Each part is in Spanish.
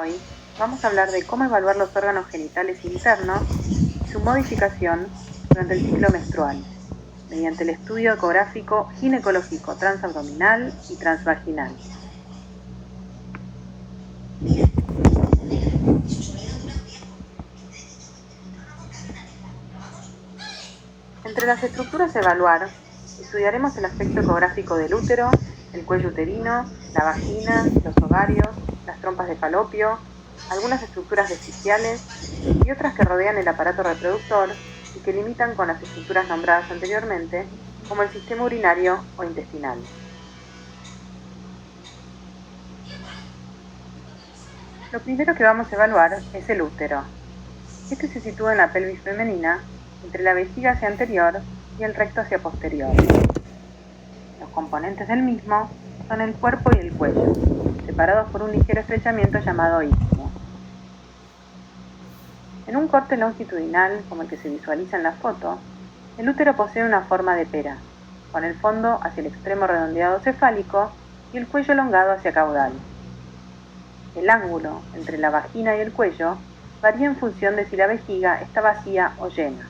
Hoy vamos a hablar de cómo evaluar los órganos genitales internos y su modificación durante el ciclo menstrual, mediante el estudio ecográfico ginecológico transabdominal y transvaginal. Entre las estructuras a evaluar, estudiaremos el aspecto ecográfico del útero, el cuello uterino, la vagina, los ovarios, las trompas de falopio, algunas estructuras vestigiales y otras que rodean el aparato reproductor y que limitan con las estructuras nombradas anteriormente, como el sistema urinario o intestinal. Lo primero que vamos a evaluar es el útero. Este se sitúa en la pelvis femenina, entre la vejiga hacia anterior y el recto hacia posterior. Los componentes del mismo son el cuerpo y el cuello, separados por un ligero estrechamiento llamado istmo. En un corte longitudinal, como el que se visualiza en la foto, el útero posee una forma de pera, con el fondo hacia el extremo redondeado cefálico y el cuello elongado hacia caudal. El ángulo entre la vagina y el cuello varía en función de si la vejiga está vacía o llena.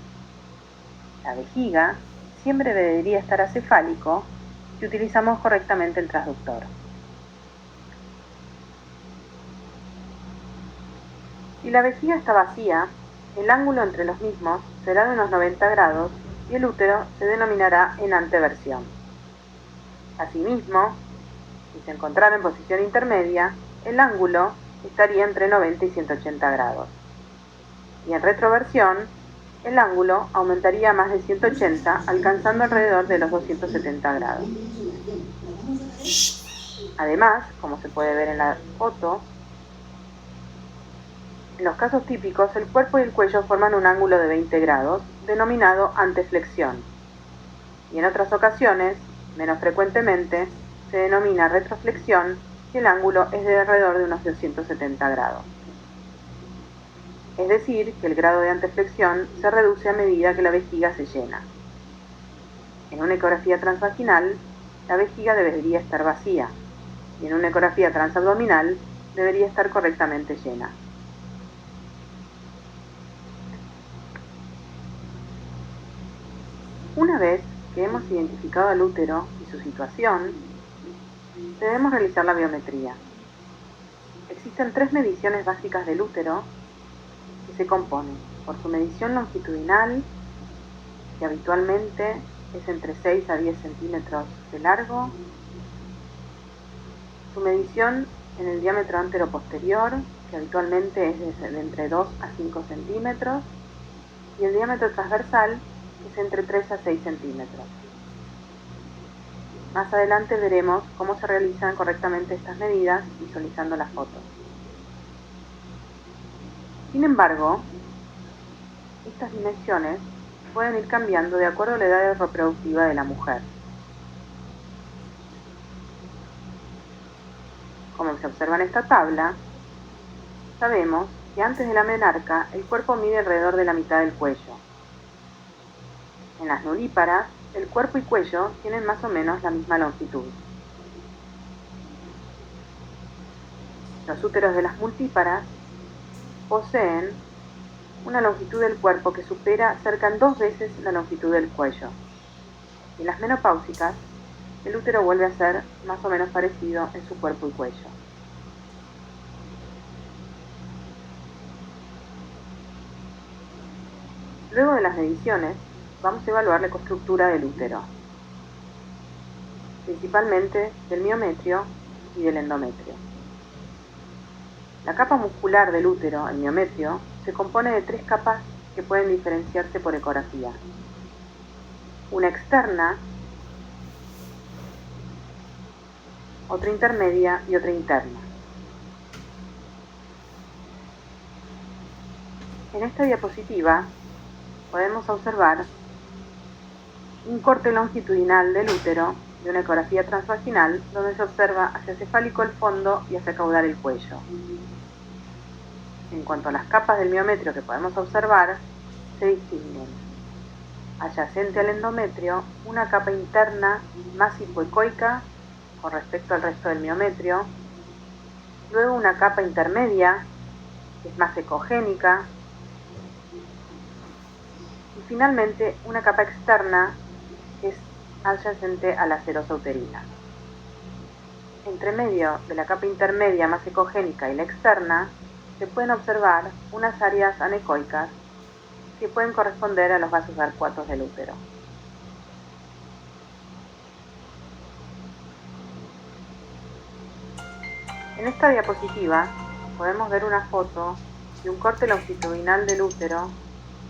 La vejiga siempre debería estar acefálico si utilizamos correctamente el transductor. Si la vejiga está vacía, el ángulo entre los mismos será de unos 90 grados y el útero se denominará en anteversión. Asimismo, si se encontrara en posición intermedia, el ángulo estaría entre 90 y 180 grados. Y en retroversión, el ángulo aumentaría a más de 180, alcanzando alrededor de los 270 grados. Además, como se puede ver en la foto, en los casos típicos, el cuerpo y el cuello forman un ángulo de 20 grados, denominado anteflexión. Y en otras ocasiones, menos frecuentemente, se denomina retroflexión y el ángulo es de alrededor de unos 270 grados. Es decir, que el grado de anteflexión se reduce a medida que la vejiga se llena. En una ecografía transvaginal, la vejiga debería estar vacía, y en una ecografía transabdominal debería estar correctamente llena. Una vez que hemos identificado el útero y su situación, debemos realizar la biometría. Existen 3 mediciones básicas del útero que se componen por su medición longitudinal, que habitualmente es entre 6 a 10 centímetros de largo, su medición en el diámetro anteroposterior, que habitualmente es de entre 2 a 5 centímetros, y el diámetro transversal, que es entre 3 a 6 centímetros. Más adelante veremos cómo se realizan correctamente estas medidas visualizando las fotos. Sin embargo, estas dimensiones pueden ir cambiando de acuerdo a la edad reproductiva de la mujer. Como se observa en esta tabla, sabemos que antes de la menarca el cuerpo mide alrededor de la mitad del cuello. En las nulíparas, el cuerpo y cuello tienen más o menos la misma longitud. Los úteros de las multíparas poseen una longitud del cuerpo que supera cerca en 2 veces la longitud del cuello. Y en las menopáusicas, el útero vuelve a ser más o menos parecido en su cuerpo y cuello. Luego de las mediciones, vamos a evaluar la ecoestructura del útero, principalmente del miometrio y del endometrio. La capa muscular del útero, el miometrio, se compone de 3 capas que pueden diferenciarse por ecografía. Una externa, otra intermedia y otra interna. En esta diapositiva podemos observar un corte longitudinal del útero de una ecografía transvaginal donde se observa hacia cefálico el fondo y hacia caudal el cuello. En cuanto a las capas del miometrio que podemos observar, se distinguen adyacente al endometrio una capa interna más hipoecoica con respecto al resto del miometrio, luego una capa intermedia, que es más ecogénica, y finalmente una capa externa, que es adyacente a la serosa uterina. Entre medio de la capa intermedia más ecogénica y la externa, se pueden observar unas áreas anecoicas que pueden corresponder a los vasos arcuatos del útero. En esta diapositiva podemos ver una foto de un corte longitudinal del útero,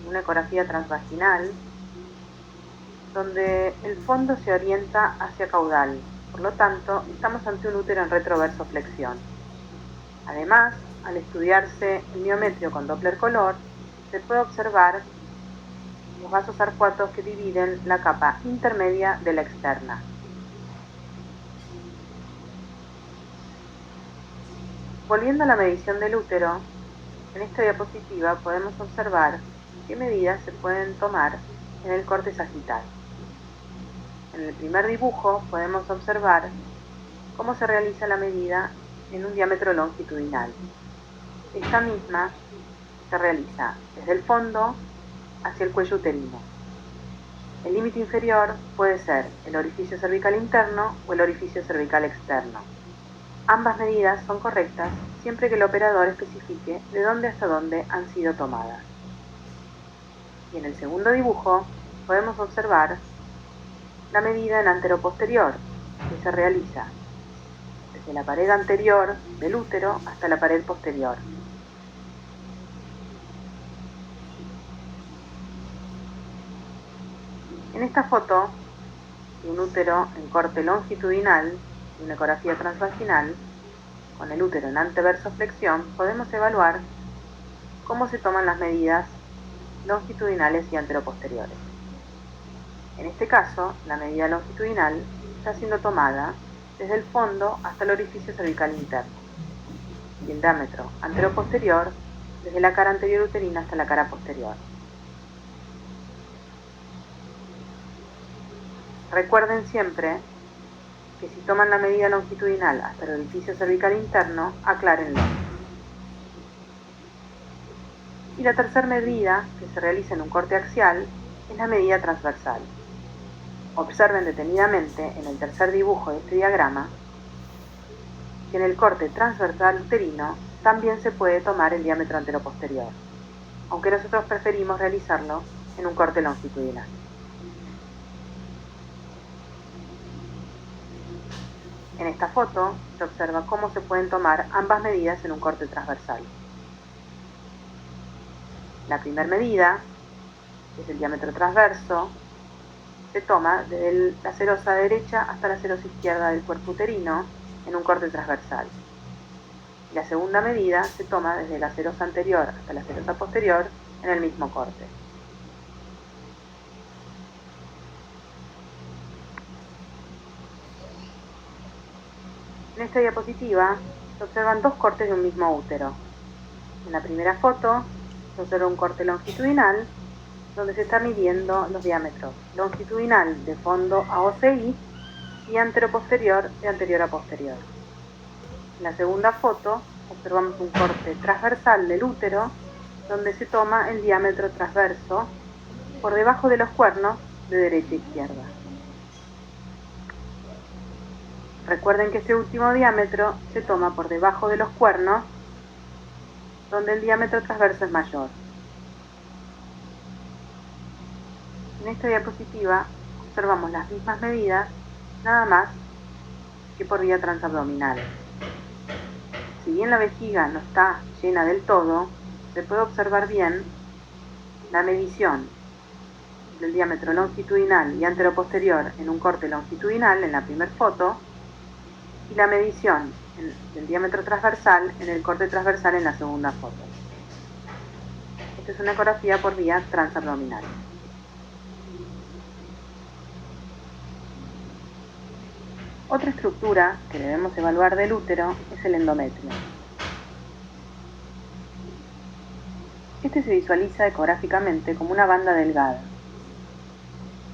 una ecografía transvaginal, donde el fondo se orienta hacia caudal. Por lo tanto, estamos ante un útero en retroversoflexión. Además, al estudiarse el miometrio con Doppler color, se puede observar los vasos arcuatos que dividen la capa intermedia de la externa. Volviendo a la medición del útero, en esta diapositiva podemos observar qué medidas se pueden tomar en el corte sagital. En el primer dibujo podemos observar cómo se realiza la medida en un diámetro longitudinal. Esta misma se realiza desde el fondo hacia el cuello uterino. El límite inferior puede ser el orificio cervical interno o el orificio cervical externo. Ambas medidas son correctas siempre que el operador especifique de dónde hasta dónde han sido tomadas. Y en el segundo dibujo podemos observar la medida en anteroposterior, que se realiza desde la pared anterior del útero hasta la pared posterior. En esta foto de un útero en corte longitudinal y una ecografía transvaginal, con el útero en anteversoflexión, podemos evaluar cómo se toman las medidas longitudinales y anteroposteriores. En este caso, la medida longitudinal está siendo tomada desde el fondo hasta el orificio cervical interno, y el diámetro anteroposterior desde la cara anterior uterina hasta la cara posterior. Recuerden siempre que si toman la medida longitudinal hasta el orificio cervical interno, aclárenlo. Y la tercera medida que se realiza en un corte axial es la medida transversal. Observen detenidamente en el tercer dibujo de este diagrama que en el corte transversal uterino también se puede tomar el diámetro anteroposterior, aunque nosotros preferimos realizarlo en un corte longitudinal. En esta foto se observa cómo se pueden tomar ambas medidas en un corte transversal. La primera medida, que es el diámetro transverso, se toma desde la serosa derecha hasta la serosa izquierda del cuerpo uterino en un corte transversal. La segunda medida se toma desde la serosa anterior hasta la serosa posterior en el mismo corte. En esta diapositiva se observan dos cortes de un mismo útero. En la primera foto se observa un corte longitudinal donde se está midiendo los diámetros longitudinal de fondo a OCI y anteroposterior de anterior a posterior. En la segunda foto observamos un corte transversal del útero donde se toma el diámetro transverso por debajo de los cuernos de derecha a izquierda. Recuerden que este último diámetro se toma por debajo de los cuernos donde el diámetro transverso es mayor. En esta diapositiva observamos las mismas medidas, nada más que por vía transabdominal. Si bien la vejiga no está llena del todo, se puede observar bien la medición del diámetro longitudinal y anteroposterior en un corte longitudinal en la primera foto y la medición del diámetro transversal en el corte transversal en la segunda foto. Esta es una ecografía por vía transabdominal. Otra estructura que debemos evaluar del útero es el endometrio. Este se visualiza ecográficamente como una banda delgada,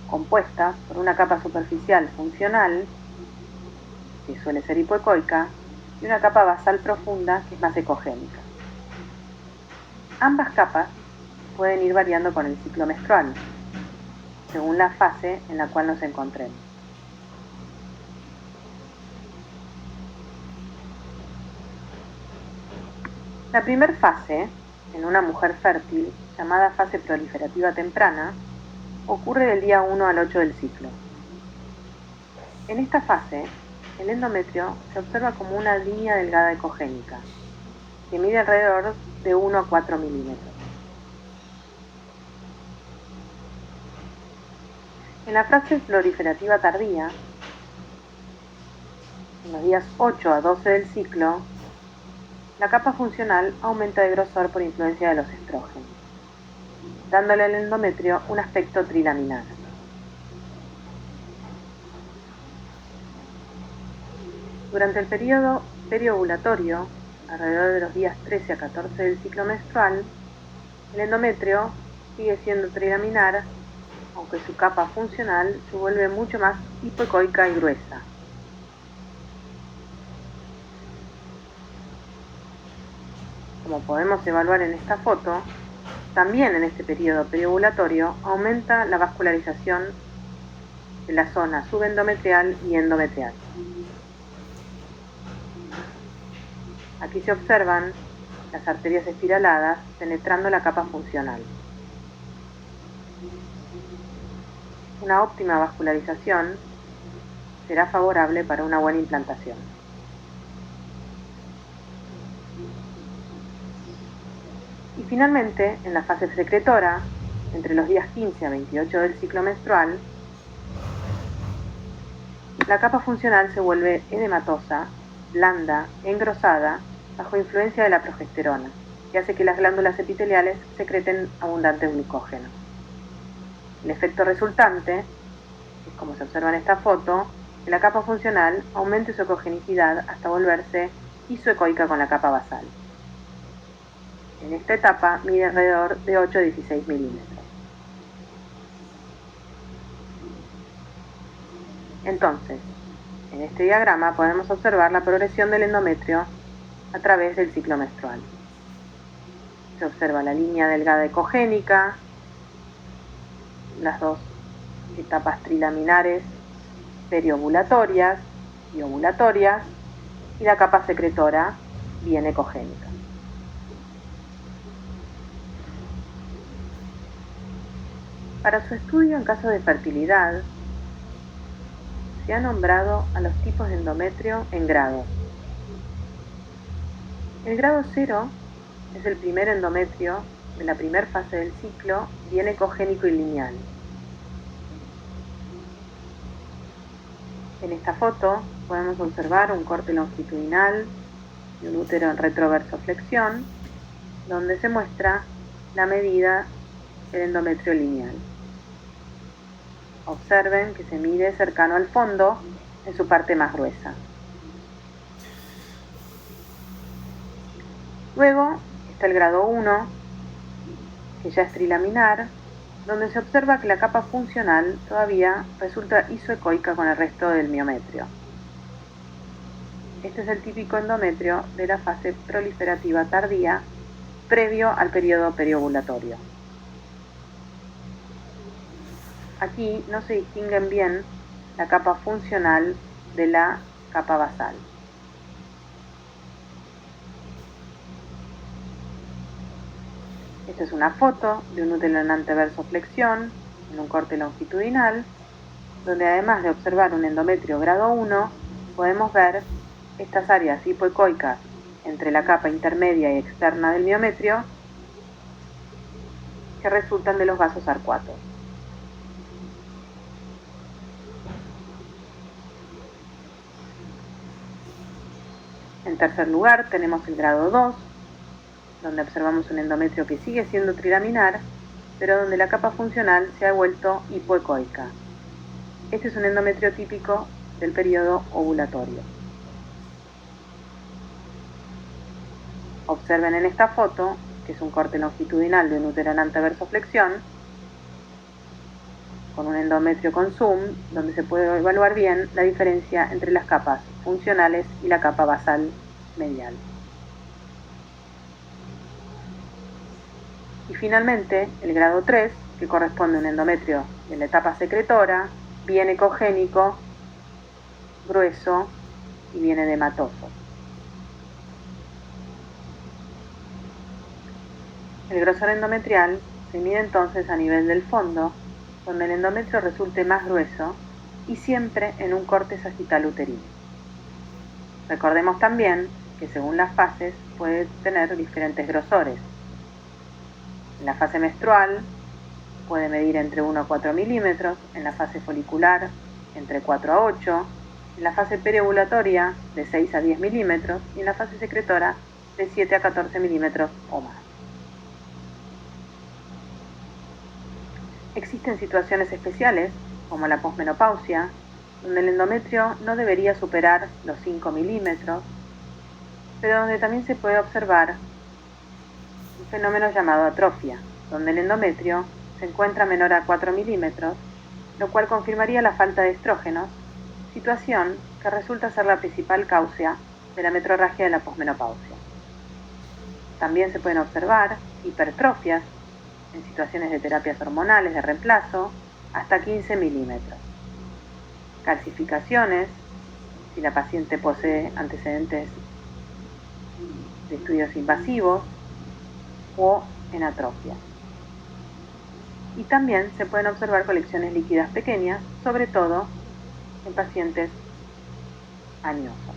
compuesta por una capa superficial funcional, que suele ser hipoecoica, y una capa basal profunda que es más ecogénica. Ambas capas pueden ir variando con el ciclo menstrual, según la fase en la cual nos encontremos. La primera fase, en una mujer fértil, llamada fase proliferativa temprana, ocurre del día 1 al 8 del ciclo. En esta fase, el endometrio se observa como una línea delgada ecogénica, que mide alrededor de 1 a 4 milímetros. En la fase proliferativa tardía, en los días 8 a 12 del ciclo, la capa funcional aumenta de grosor por influencia de los estrógenos, dándole al endometrio un aspecto trilaminar. Durante el periodo periovulatorio, alrededor de los días 13 a 14 del ciclo menstrual, el endometrio sigue siendo trilaminar, aunque su capa funcional se vuelve mucho más hipoecoica y gruesa. Como podemos evaluar en esta foto, también en este periodo periovulatorio aumenta la vascularización de la zona subendometrial y endometrial. Aquí se observan las arterias espiraladas penetrando la capa funcional. Una óptima vascularización será favorable para una buena implantación. Y finalmente, en la fase secretora, entre los días 15 a 28 del ciclo menstrual, la capa funcional se vuelve edematosa, blanda, engrosada, bajo influencia de la progesterona, que hace que las glándulas epiteliales secreten abundante glucógeno. El efecto resultante es, como se observa en esta foto, que la capa funcional aumente su ecogenicidad hasta volverse isoecoica con la capa basal. En esta etapa mide alrededor de 8 a 16 milímetros. Entonces, en este diagrama podemos observar la progresión del endometrio a través del ciclo menstrual. Se observa la línea delgada ecogénica, las dos etapas trilaminares periovulatorias y ovulatorias, y la capa secretora bien ecogénica. Para su estudio en caso de fertilidad, se ha nombrado a los tipos de endometrio en grados. El grado 0 es el primer endometrio de la primera fase del ciclo, bien ecogénico y lineal. En esta foto podemos observar un corte longitudinal y un útero en retroversoflexión, donde se muestra la medida del endometrio lineal. Observen que se mide cercano al fondo en su parte más gruesa. Luego está el grado 1, que ya es trilaminar, donde se observa que la capa funcional todavía resulta isoecoica con el resto del miometrio. Este es el típico endometrio de la fase proliferativa tardía previo al periodo periovulatorio. Aquí no se distinguen bien la capa funcional de la capa basal. Esta es una foto de un útero en anteversoflexión en un corte longitudinal, donde además de observar un endometrio grado 1, podemos ver estas áreas hipoecoicas entre la capa intermedia y externa del miometrio que resultan de los vasos arcuatos. En tercer lugar tenemos el grado 2, donde observamos un endometrio que sigue siendo trilaminar, pero donde la capa funcional se ha vuelto hipoecoica. Este es un endometrio típico del periodo ovulatorio. Observen en esta foto, que es un corte longitudinal de un útero en anteversoflexión, con un endometrio con zoom, donde se puede evaluar bien la diferencia entre las capas funcionales y la capa basal medial. Y finalmente, el grado 3, que corresponde a un endometrio de la etapa secretora, bien ecogénico, grueso y bien edematoso. El grosor endometrial se mide entonces a nivel del fondo, donde el endometrio resulte más grueso y siempre en un corte sagital uterino. Recordemos también que según las fases puede tener diferentes grosores. En la fase menstrual puede medir entre 1 a 4 milímetros, en la fase folicular entre 4 a 8, en la fase preovulatoria de 6 a 10 milímetros y en la fase secretora de 7 a 14 milímetros o más. Existen situaciones especiales, como la posmenopausia, donde el endometrio no debería superar los 5 milímetros, pero donde también se puede observar un fenómeno llamado atrofia, donde el endometrio se encuentra menor a 4 milímetros, lo cual confirmaría la falta de estrógenos, situación que resulta ser la principal causa de la metrorragia de la posmenopausia. También se pueden observar hipertrofias en situaciones de terapias hormonales de reemplazo hasta 15 milímetros. Calcificaciones, si la paciente posee antecedentes de estudios invasivos o en atrofia. Y también se pueden observar colecciones líquidas pequeñas, sobre todo en pacientes añosos.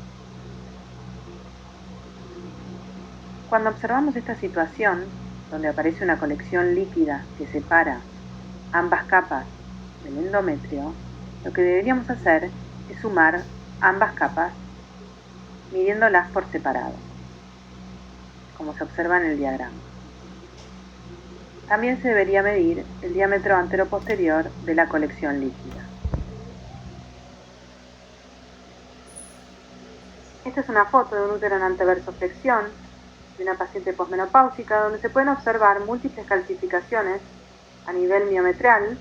Cuando observamos esta situación, donde aparece una colección líquida que separa ambas capas del endometrio, lo que deberíamos hacer es sumar ambas capas midiéndolas por separado, como se observa en el diagrama. También se debería medir el diámetro anteroposterior de la colección líquida. Esta es una foto de un útero en anteversoflexión de una paciente posmenopáusica donde se pueden observar múltiples calcificaciones a nivel miometrial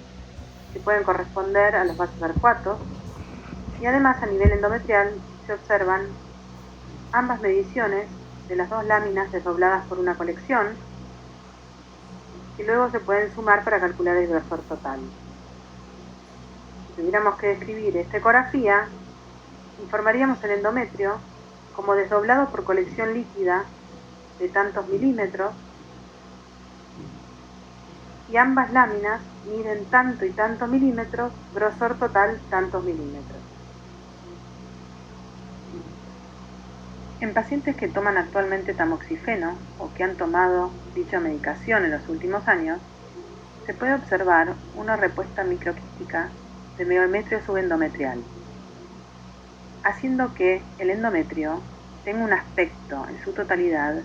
que pueden corresponder a los vasos arcuatos y además a nivel endometrial se observan ambas mediciones de las dos láminas desdobladas por una colección y luego se pueden sumar para calcular el grosor total. Si tuviéramos que describir esta ecografía, informaríamos el endometrio como desdoblado por colección líquida de tantos milímetros y ambas láminas miden tanto y tantos milímetros, grosor total tantos milímetros. En pacientes que toman actualmente tamoxifeno o que han tomado dicha medicación en los últimos años, se puede observar una repuesta microquística de miometrio subendometrial, haciendo que el endometrio tenga un aspecto en su totalidad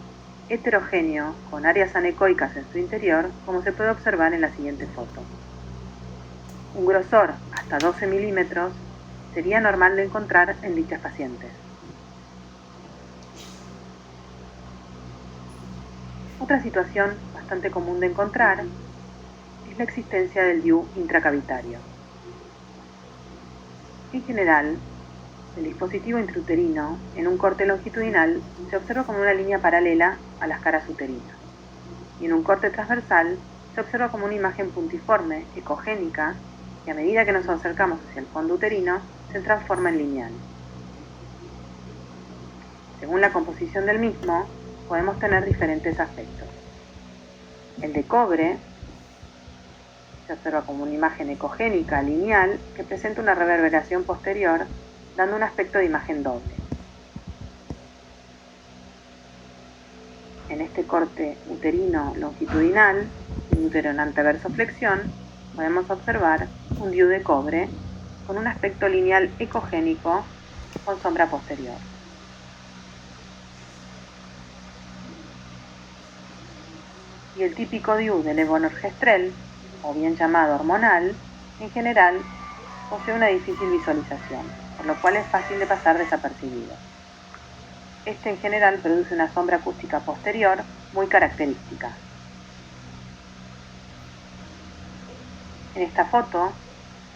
heterogéneo con áreas anecoicas en su interior, como se puede observar en la siguiente foto. Un grosor hasta 12 milímetros sería normal de encontrar en dichas pacientes. Otra situación bastante común de encontrar es la existencia del DIU intracavitario. En general, el dispositivo intrauterino en un corte longitudinal se observa como una línea paralela a las caras uterinas y en un corte transversal se observa como una imagen puntiforme, ecogénica, y a medida que nos acercamos hacia el fondo uterino se transforma en lineal. Según la composición del mismo, podemos tener diferentes aspectos. El de cobre se observa como una imagen ecogénica lineal que presenta una reverberación posterior, dando un aspecto de imagen doble. En este corte uterino longitudinal, un útero en anteversoflexión, podemos observar un DIU de cobre con un aspecto lineal ecogénico con sombra posterior. Y el típico DIU de levonorgestrel, o bien llamado hormonal, en general posee una difícil visualización, por lo cual es fácil de pasar desapercibido. Este en general produce una sombra acústica posterior muy característica. En esta foto,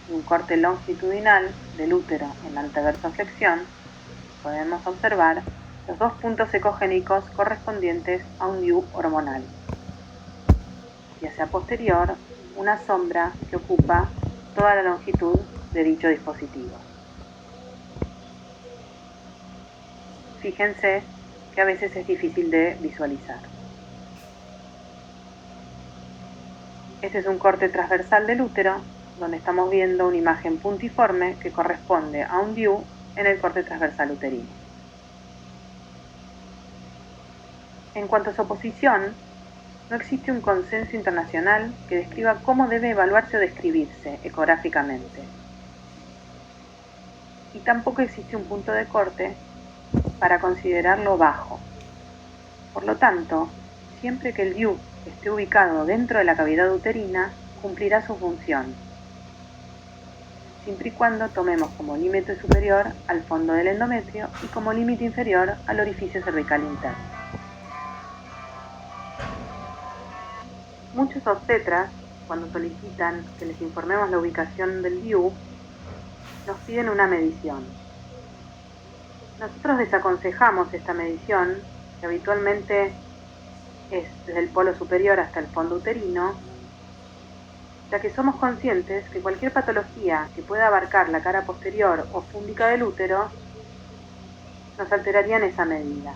un corte longitudinal del útero en anteversoflexión, podemos observar los 2 puntos ecogénicos correspondientes a un DIU hormonal, y hacia posterior una sombra que ocupa toda la longitud de dicho dispositivo. Fíjense que a veces es difícil de visualizar. Este es un corte transversal del útero, donde estamos viendo una imagen puntiforme que corresponde a un DIU en el corte transversal uterino. En cuanto a su posición, no existe un consenso internacional que describa cómo debe evaluarse o describirse ecográficamente. Y tampoco existe un punto de corte para considerarlo bajo. Por lo tanto, siempre que el DIU esté ubicado dentro de la cavidad uterina, cumplirá su función, siempre y cuando tomemos como límite superior al fondo del endometrio y como límite inferior al orificio cervical interno. Muchos obstetras, cuando solicitan que les informemos la ubicación del DIU, nos piden una medición. Nosotros desaconsejamos esta medición, que habitualmente es desde el polo superior hasta el fondo uterino, ya que somos conscientes que cualquier patología que pueda abarcar la cara posterior o fúndica del útero nos alteraría en esa medida.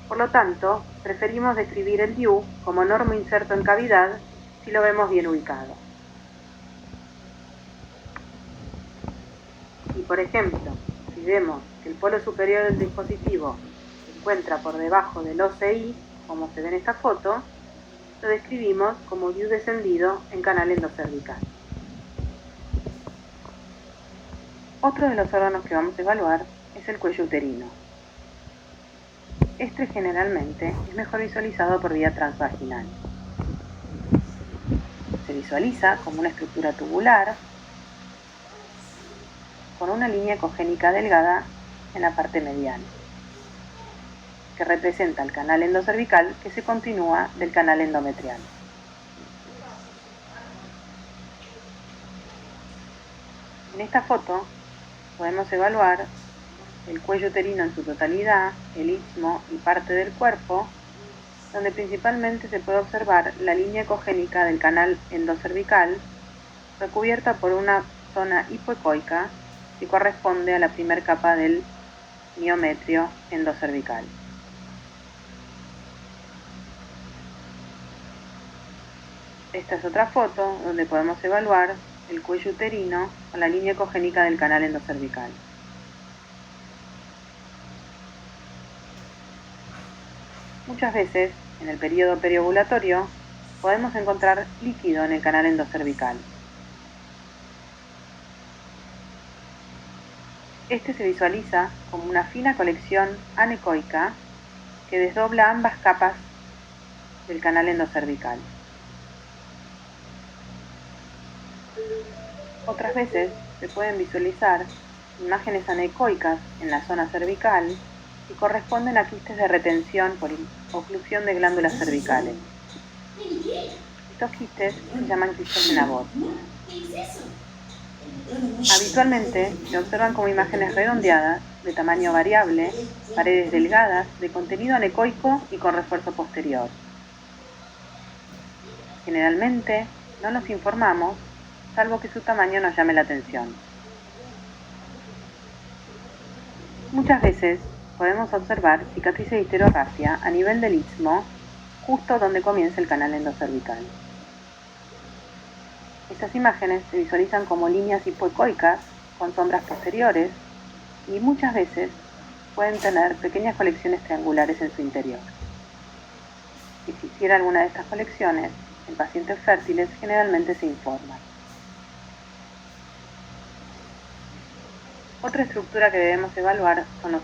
Por lo tanto, preferimos describir el DIU como normo inserto en cavidad si lo vemos bien ubicado. Y por ejemplo, si vemos que el polo superior del dispositivo se encuentra por debajo del OCI, como se ve en esta foto, lo describimos como DIU descendido en canal endocervical. Otro de los órganos que vamos a evaluar es el cuello uterino. Este generalmente es mejor visualizado por vía transvaginal. Se visualiza como una estructura tubular con una línea ecogénica delgada en la parte mediana, que representa el canal endocervical que se continúa del canal endometrial. En esta foto podemos evaluar el cuello uterino en su totalidad, el istmo y parte del cuerpo, donde principalmente se puede observar la línea ecogénica del canal endocervical recubierta por una zona hipoecoica que corresponde a la primera capa del miometrio endocervical. Esta es otra foto donde podemos evaluar el cuello uterino con la línea ecogénica del canal endocervical. Muchas veces, en el periodo periovulatorio, podemos encontrar líquido en el canal endocervical. Este se visualiza como una fina colección anecoica que desdobla ambas capas del canal endocervical. Otras veces se pueden visualizar imágenes anecoicas en la zona cervical que corresponden a quistes de retención por oclusión de glándulas cervicales. Estos quistes se llaman quistes de Nabor. Habitualmente se observan como imágenes redondeadas, de tamaño variable, paredes delgadas, de contenido anecoico y con refuerzo posterior. Generalmente no nos informamos, salvo que su tamaño nos llame la atención. Muchas veces podemos observar cicatrices de histerorragia a nivel del istmo, justo donde comienza el canal endocervical. Estas imágenes se visualizan como líneas hipoecoicas con sombras posteriores y muchas veces pueden tener pequeñas colecciones triangulares en su interior. Si existiera alguna de estas colecciones, en pacientes fértiles generalmente se informa. Otra estructura que debemos evaluar son los